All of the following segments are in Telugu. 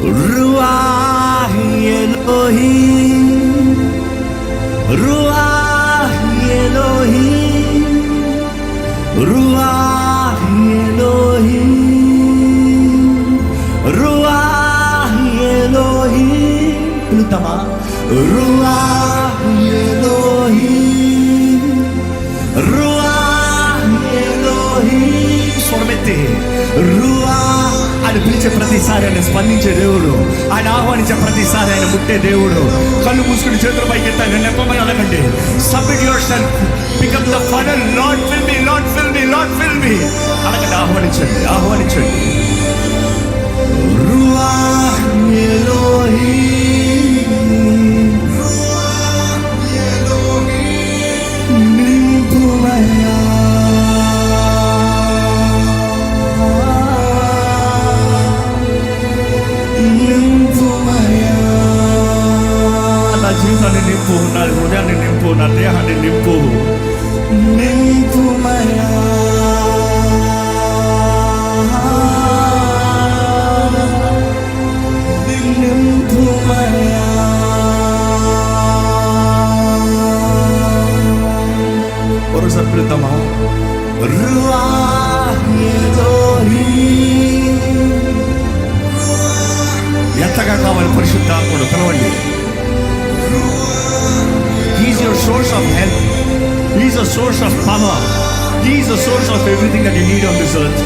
Ruach Elohim, Ruach Elohim, Ruach Elohim, Ruach Elohim. Piluttama, Ruach Elohim, Ruach Elohim. స్వరమెత్తి Ruach. ఆయన పిలిచే ప్రతిసారి ఆయన స్పందించే దేవుడు, ఆయన ఆహ్వానించే ప్రతిసారి ఆయన ముట్టే దేవుడు. కళ్ళు మూసుకుని చేతులు పైకి ఎత్తాను, నెప్పమని అడగండి. Submit yourself, become the funnel. Lord fill me, lord fill me, lord fill me. అడగండి, ఆహ్వానించండి, ఆహ్వానించండి. Ruach Elohim, Ruach Elohim, నింపుమయ్యా. నా జీవితాన్ని నింపు, నా హృదయాన్ని నింపు, నా దేహాన్ని నింపు. నింపుమయ్యా, నింపుమయ్యా. మరోసారి పిలుద్దామా? Ruach Elohim. ఎంతగా కావాలి పరిశుద్ధాత్ముడు? పిలవండి. He is your source of help. He is a source of power. He is the source of everything that you need on this earth.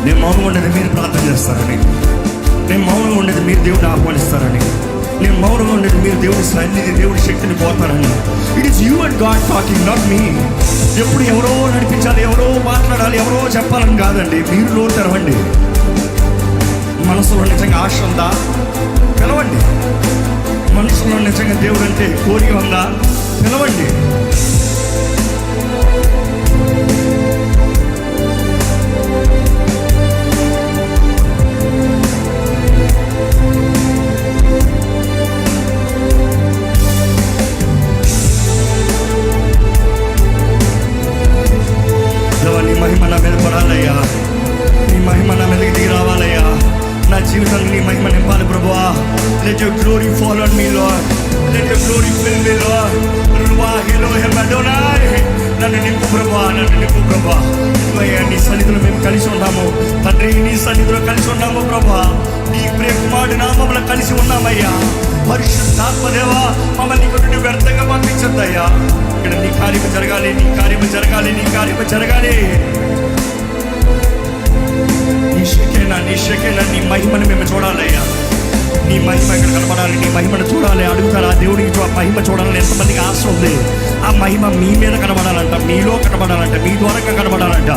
నేను మౌనంగా ఉండేది మీరు ప్రార్థన చేస్తారని, నేను మౌనంగా ఉండేది మీరు దేవుడిని ఆహ్వానిస్తారని, నేను మౌనంగా ఉండేది మీరు దేవుడి సన్నిధి, దేవుడి శక్తిని పోతారని. It is you and God talking, not me. ఎప్పుడు ఎవరో నడిపించాలి, ఎవరో మాట్లాడాలి, ఎవరో చెప్పాలని కాదండి. మీరు నోరు తెరవండి. మనసులో నిజంగా ఆశ ఉందా? పిలవండి. మనసులో నిజంగా దేవుడు అంటే కోరిక ఉందా? పిలవండి. నీ మహిమ నా మీద పడాలయ్యా, నీ మహిమ నా మీదకి దిగి రావాలయ్యా. నా జీవితాన్ని నీ మహిమ నింపాలి ప్రభువా. Let your glory fall on me Lord, let your glory fill me Lord. రువాహ్ ఎలోహిం అడోనాయ్. నన్ను నింపు ప్రభువా, నన్ను నింపు ప్రభువా. అయ్యా, నీ సన్నిధిలో మేము కలిసి ఉన్నాము తండ్రి, నీ సన్నిధిలో కలిసి ఉన్నాము ప్రభువా. నీ ప్రియ కుమారుడి నామములో కలిసి ఉన్నామయ్యా. పరిశుద్ధాత్మదేవా, మమ్మల్ని ఇక్కడ వ్యర్థంగా పంపించద్దయ్యా. ఇక్కడ నీ కార్యము జరగాలి, నీ కార్యము జరగాలి, నీ కార్యము జరగాలి. నీ శకేనా నీ మహిమను మేము చూడాలయ్యా. నీ మహిమ ఇక్కడ కనపడాలి, నీ మహిమను చూడాలి. అడుగుతారా దేవుడికి మహిమ చూడాలని ఎంతమందికి ఆశ ఉంది? ఆ మహిమ మీ మీద కనబడాలంట, మీలో కనబడాలంట, మీ ద్వారా కనబడాలంట.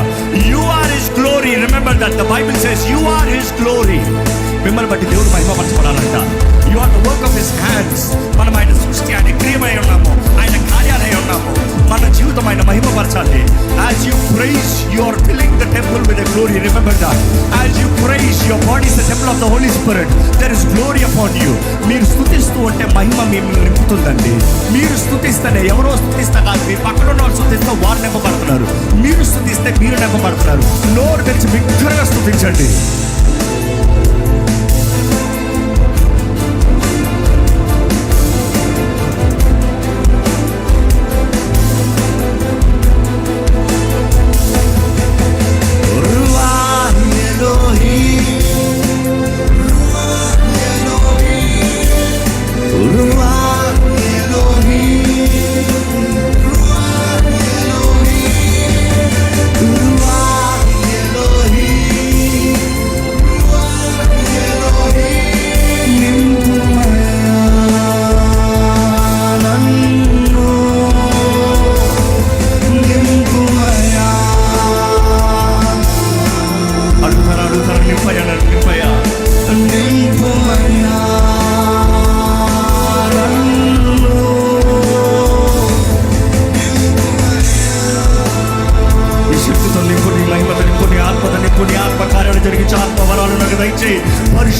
You are his glory. Remember that the Bible says you are his glory. మిమ్మల్ని బట్టి దేవుడు మహిమపరచబడాలంట. You are the work of his hands. మనం ఆయన సృష్టి, ఆయన క్రియమై ఉన్నాము, ఆయన కార్యాలయం ఉన్నాము. మన జీవితం ఆయన మహిమపరచాలి. As you praise, you are filling the temple with the glory. Remember that. As you praise, your body is the temple of the Holy Spirit. There is glory upon you. మీరు స్తుతిస్తూ ఉంటే మహిమ మిమ్మల్ని నింపుతుందండి. మీరు స్తుతిస్తేనే, ఎవరో స్తుతిస్తే కాదు, మీ పక్కన ఉన్న వాళ్ళు స్తుతిస్తే వారు నింపబడుతున్నారు. మీరు స్తుతిస్తే మీరు నింపబడుతున్నారు. నోరు తెరిచి బిగ్గరగా స్తుతించండి. Ruach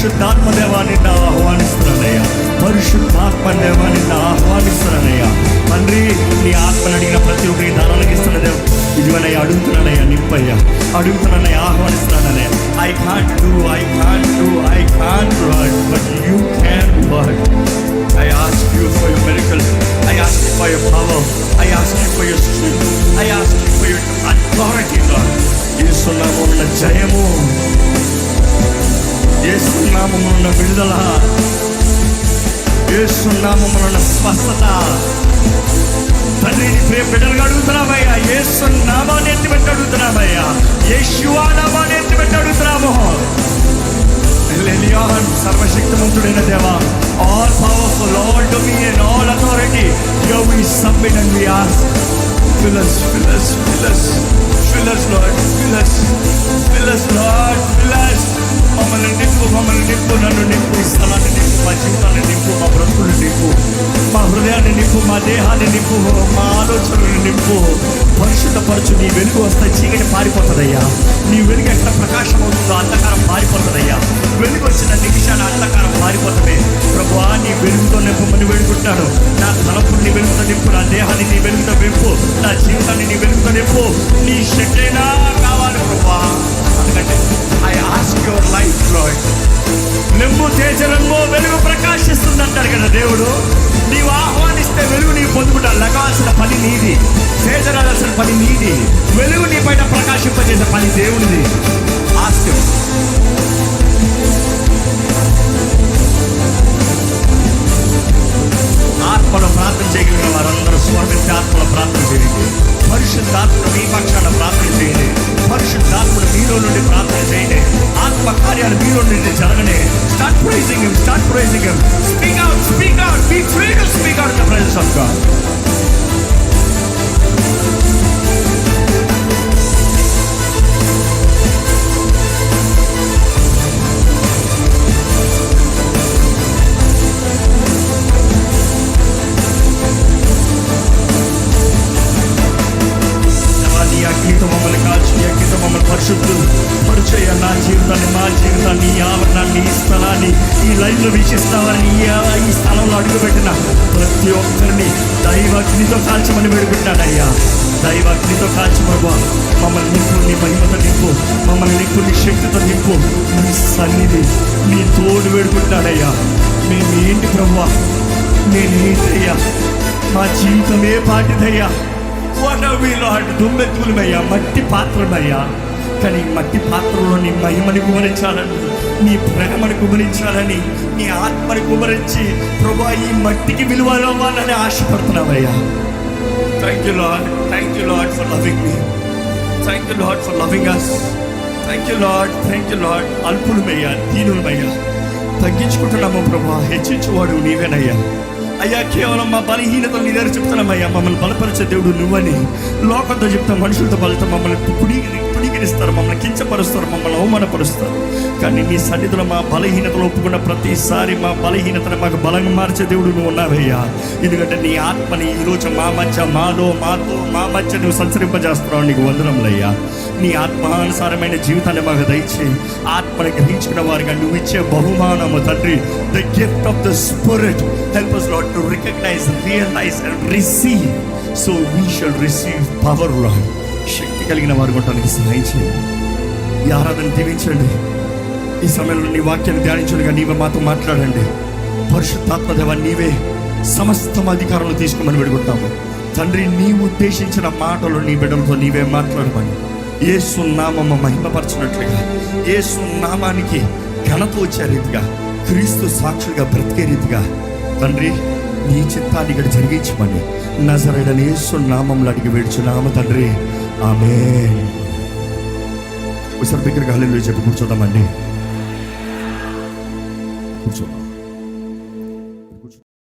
పరిశుద్ధాత్మ దేవా నిన్ను ఆహ్వానిస్తున్నానయ్యా. పరిశుద్ధాత్మ దేవా నిన్ను ఆహ్వానిస్తున్నానయ్యా. తండ్రి, నీ ఆత్మను అడిగిన ప్రతి ఒక్కరికి దానాలకు ఇస్తున్న దేవ ఇదివనయ్యా అడుగుతున్నానయ్యా. నింపయ్యా అడుగుతున్నానయ్యా, ఆహ్వానిస్తున్నానయ్యా. I can't do, Lord, but you can, Lord. I ask you for your miracle. I ask you for your power. I ask you for your strength. I ask you for your authority, Lord. యేసు నామమున జయము, యేసు నామమున విడుదల, యేసు నామమున స్వస్థత. తండ్రి, నీ ప్రియ బిడ్డలుగా అడుగుతున్నామయ్యా. యేసు నామాన్ని ఎత్తిపెట్టి అడుగుతున్నామయ్యా. యేషువా నామాన్ని ఎత్తిపెట్టి అడుగుతున్నాము. ఎలియాన్, సర్వశక్తిమంతుడైన దేవా, all powerful, all dominion, all authority, here we submit and we ask, fill us, fill us, fill us, fill us, Lord, fill us, fill us, Lord, fill us. మమ్మల్ని నింపు, మమ్మల్ని నింపు, నన్ను నింపు, ఈ స్థలాన్ని నింపు, మా జీవితాన్ని నింపు, మా బ్రతుకులు నింపు, మా హృదయాన్ని నింపు, మా దేహాన్ని నింపు, మా ఆలోచనలు నింపు. పరిశుద్ధపరచు. నీ వెలుగు వస్తే చీకటి పారిపోతుందయ్యా. నీ వెలుగు ఎక్కడ ప్రకాశం అవుతుందో అంధకారం పారిపోతుందయ్యా. వెలుగు వచ్చిన నిమిషాన అంధకారం పారిపోతుంది. ప్రభువా, నీ వెలుగుతో నింపమని వేడుకుంటాను. నా తలపుని నీ వెలుగుతో నింపు, నా దేహాన్ని నీ వెలుగుతో నింపు, నా జీవితాన్ని నీ వెలుగుతో నింపు. నీ శక్తైనా కావాలి ప్రభువా. ఎందుకంటే I ask your life lord. నింపు, తేజరంగు, వెలుగు ప్రకాశిస్తుంది అంటారు కదా దేవుడు. నీవు ఆహ్వానిస్తే వెలుగు నీవు పొందుకుంటా. లగాల్సిన పని నీది, తేజరాల్సిన పని నీది, వెలుగు నీ బయట ప్రకాశింపజేసే పని దేవుడిది. ఆస్క్ ఆత్మలో ప్రార్థన చేయగలిగిన వారందరూ స్వర్గ ఆత్మలో ప్రార్థన చేయండి. పరిశుద్ధాత్మను మీ పక్షాన ప్రార్థన చేయండి. పరిశుద్ధాత్మను మీలో నుండి ప్రార్థన చేయండి. ఆత్మ కార్యాలు మీలో నుండి జరగనే. Start praising him, start praising him. Speak out, speak out, be free to speak out the presence of God. పరిశుద్ధులు పరిచయ నా జీవితాన్ని, మా జీవితాన్ని, ఈ ఆవరణాన్ని, ఈ స్థలాన్ని, ఈ లైవ్లో వీక్షిస్తామని ఈ స్థలంలో అడుగుపెట్టిన ప్రతి ఒక్కరిని దైవాగ్నితో కాల్చమని వేడుకుంటానయ్యా. దైవాగ్నితో కాల్చి ప్రభా, మమ్మల్ని నింపు, నీ మహిమతో నింపు, మమ్మల్ని నింపు, నీ శక్తితో నింపు. నీ సన్నిధి, నీ తోడు వేడుకుంటాడయ్యా. మేము ఏంటి ప్రభా, నేనేంటయ్యా, మా జీవితమే పాటిదయ్యా. దుమ్మెత్తులమయ్యా, మట్టి పాత్రమయ్యా. కానీ మట్టి పాత్రలో నీ మహిమని కుమరించాలని, నీ ప్రేమను కుమరించాలని, నీ ఆత్మని కుమరించి ప్రభా ఈ మట్టికి విలువ అవ్వాలని ఆశపడుతున్నావయ్యా. Thank you Lord, thank you Lord for loving me, thank you Lord for loving us, thank you Lord, thank you Lord. అల్పులమయ్యా, దీనులమయ్యా, తగ్గించుకుంటున్నాము ప్రభా. హెచ్చించువాడు నీవేనయ్యా. అయ్యా, కేవలం మా బలహీనతలు నీ దగ్గర చెప్తున్నామయ్యా. మమ్మల్ని బలపరిచే దేవుడు నువ్వని లోకంతో చెప్తాం, మనుషులతో బలతో మమ్మల్ని పుడిగిరిస్తారు, మమ్మల్ని కించపరుస్తారు, మమ్మల్ని అవమానపరుస్తారు. కానీ నీ సన్నిధిలో మా బలహీనతలు ఒప్పుకున్న ప్రతిసారి మా బలహీనతను మాకు బలంగా మార్చే దేవుడు నువ్వు ఉన్నావయ్యా. ఎందుకంటే నీ ఆత్మని ఈరోజు మా మధ్య, మాతో మా మధ్య నువ్వు సంచరింపజేస్తున్నావు. నీకు వందనములయ్యా. నీ ఆత్మానుసారమైన జీవితాన్ని మాకు దయచేయి. ఆత్మని గ్రహించుకున్న వారిగా నువ్వు ఇచ్చే బహుమానము తండ్రి, the gift of the spirit. Help us Lord to recognize, realize and receive, so we shall receive power Lord. శక్తి కలిగిన వారు ఉండడానికి సహాయం చేయండి. ఈ ఆరాధన దీవించండి. ఈ సమయంలో నీ వాక్యాన్ని ధ్యానించడానికి నీవే మాతో మాట్లాడండి. పరిశుద్ధాత్మ దేవా, నీవే సమస్త అధికారంలో తీసుకోమని వేడుకుంటాము తండ్రి. నీవు ఉద్దేశించిన మాటలు నీ బిడ్డలతో నీవే మాట్లాడమని, యేసు నామము మహిమపరచినట్లుగా, యేసు నామానికి ఘనత వచ్చే రీతిగా, క్రీస్తు సాక్షులుగా బ్రతికే రీతిగా తండ్రి నీ చిత్తాన్ని ఇక్కడ జరిగించమని నజరేయుడైన యేసు నామములో అడిగి వేడుచున్నాము తండ్రి. ఆమేన్. ఒకసారి బిగ్గరగా హల్లెలూయా చెప్పి కూర్చోదామండి. కూర్చో.